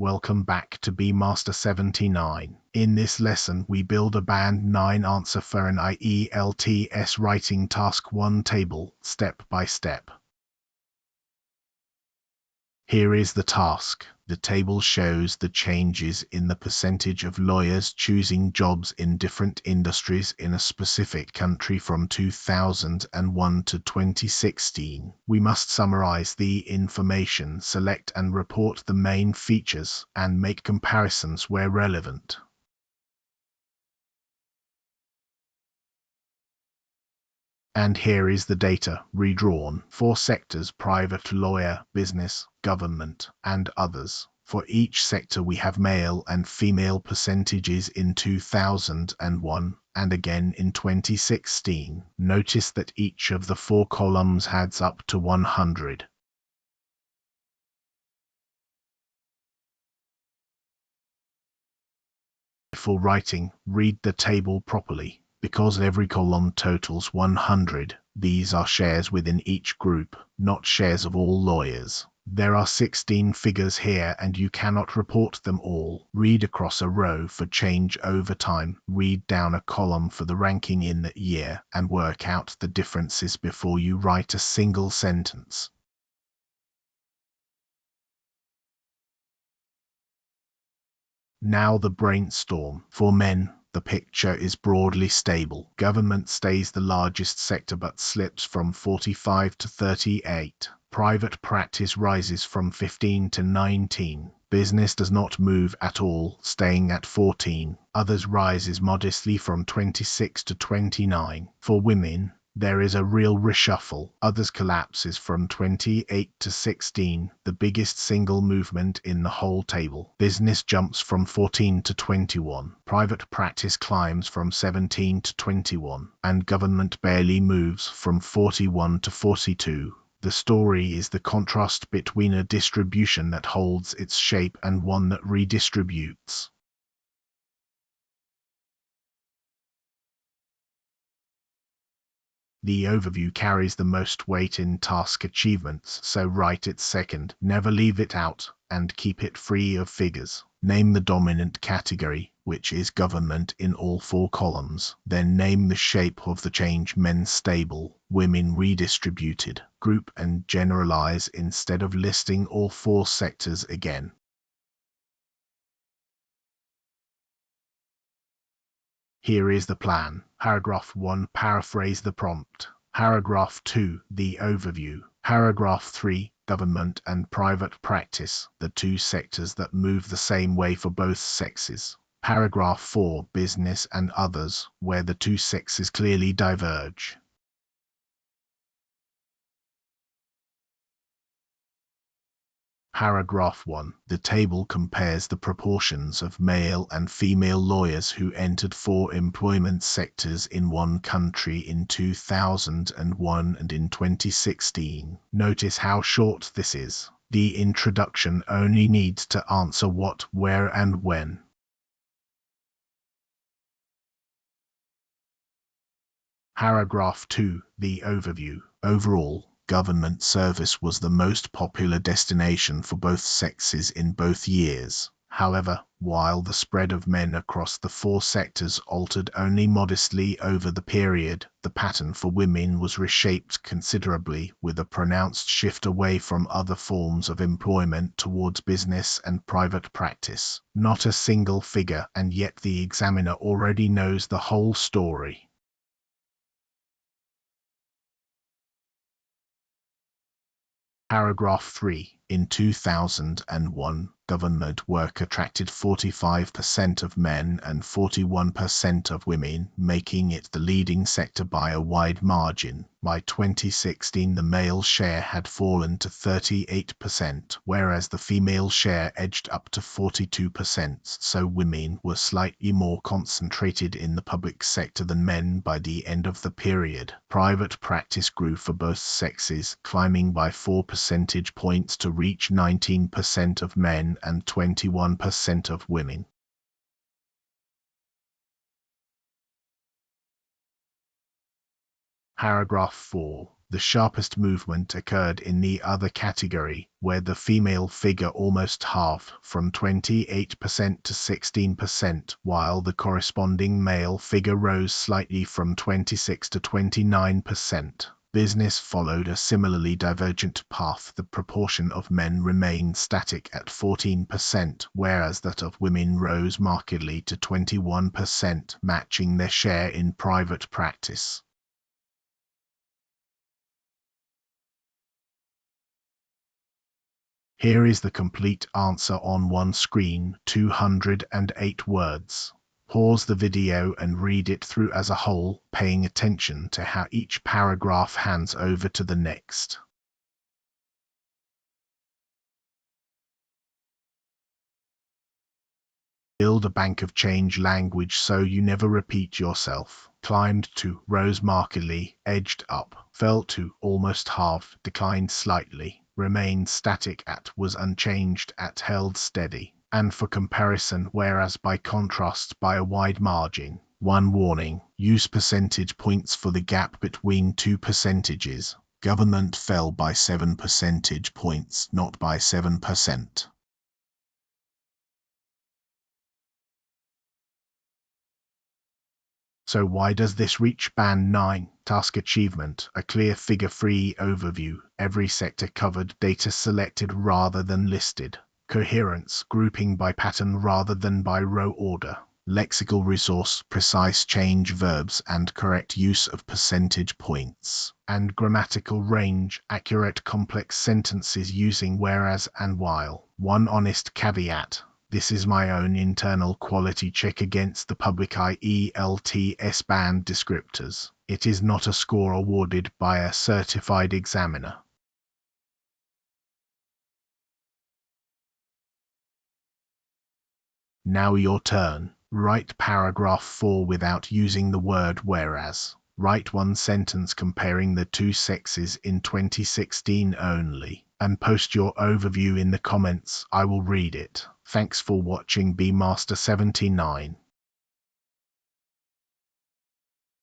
Welcome back to Master 79. In this lesson, we build a band 9 answer for an ielts writing task 1 table, step by step. Here is the task. The table shows the changes in the percentage of lawyers choosing jobs in different industries in a specific country from 2001 to 2016. We must summarize the information, select and report the main features, and make comparisons where relevant. And here is the data, redrawn, for sectors: private, lawyer, business, government, and others. For each sector we have male and female percentages in 2001, and again in 2016. Notice that each of the 4 columns adds up to 100. Before writing, read the table properly. Because every column totals 100, these are shares within each group, not shares of all lawyers. There are 16 figures here and you cannot report them all. Read across a row for change over time, read down a column for the ranking in that year, and work out the differences before you write a single sentence. Now the brainstorm. For men, the picture is broadly stable. Government stays the largest sector but slips from 45 to 38. Private practice rises from 15 to 19. Business does not move at all, staying at 14. Others rises modestly from 26 to 29. For women, there is a real reshuffle. Others collapses from 28 to 16, the biggest single movement in the whole table. Business jumps from 14 to 21. Private practice climbs from 17 to 21. And government barely moves from 41 to 42. The story is the contrast between a distribution that holds its shape and one that redistributes. The overview carries the most weight in task achievements, so write it second, never leave it out, and keep it free of figures. Name the dominant category, which is government, in all 4 columns. Then name the shape of the change: men stable, women redistributed. Group and generalize instead of listing all 4 sectors again. Here is the plan. Paragraph 1, paraphrase the prompt. Paragraph 2, the overview. Paragraph 3, government and private practice, the 2 sectors that move the same way for both sexes. Paragraph 4, business and others, where the 2 sexes clearly diverge. Paragraph 1. The table compares the proportions of male and female lawyers who entered 4 employment sectors in one country in 2001 and in 2016. Notice how short this is. The introduction only needs to answer what, where, and when. Paragraph 2. The overview. Overall, government service was the most popular destination for both sexes in both years. However, while the spread of men across the 4 sectors altered only modestly over the period, the pattern for women was reshaped considerably, with a pronounced shift away from other forms of employment towards business and private practice. Not a single figure, and yet the examiner already knows the whole story. Paragraph 3. In 2001, government work attracted 45% of men and 41% of women, making it the leading sector by a wide margin. By 2016, the male share had fallen to 38%, whereas the female share edged up to 42%, so women were slightly more concentrated in the public sector than men by the end of the period. Private practice grew for both sexes, climbing by 4 percentage points to reach 19% of men and 21% of women. Paragraph 4. The sharpest movement occurred in the other category, where the female figure almost halved, from 28% to 16%, while the corresponding male figure rose slightly from 26 to 29%. Business followed a similarly divergent path. The proportion of men remained static at 14%, whereas that of women rose markedly to 21%, matching their share in private practice. Here is the complete answer on one screen, 208 words. Pause the video and read it through as a whole, paying attention to how each paragraph hands over to the next. Build a bank of change language so you never repeat yourself. Climbed to, rose markedly, edged up, fell to, almost half, declined slightly, remained static at, was unchanged at, held steady. And for comparison, whereas by contrast by a wide margin. One warning, use percentage points for the gap between two percentages. Government fell by 7 percentage points, not by 7%. So why does this reach band 9? Task achievement, a clear figure-free overview, every sector covered, data selected rather than listed. Coherence, grouping by pattern rather than by row order. Lexical resource, precise change verbs and correct use of percentage points. And grammatical range, accurate complex sentences using whereas and while. One honest caveat. This is my own internal quality check against the public ielts band descriptors. It is not a score awarded by a certified examiner. Now your turn. Write paragraph 4 without using the word whereas. Write one sentence comparing the two sexes in 2016 only, and post your overview in the comments. I will read it. Thanks for watching. Be Master 79.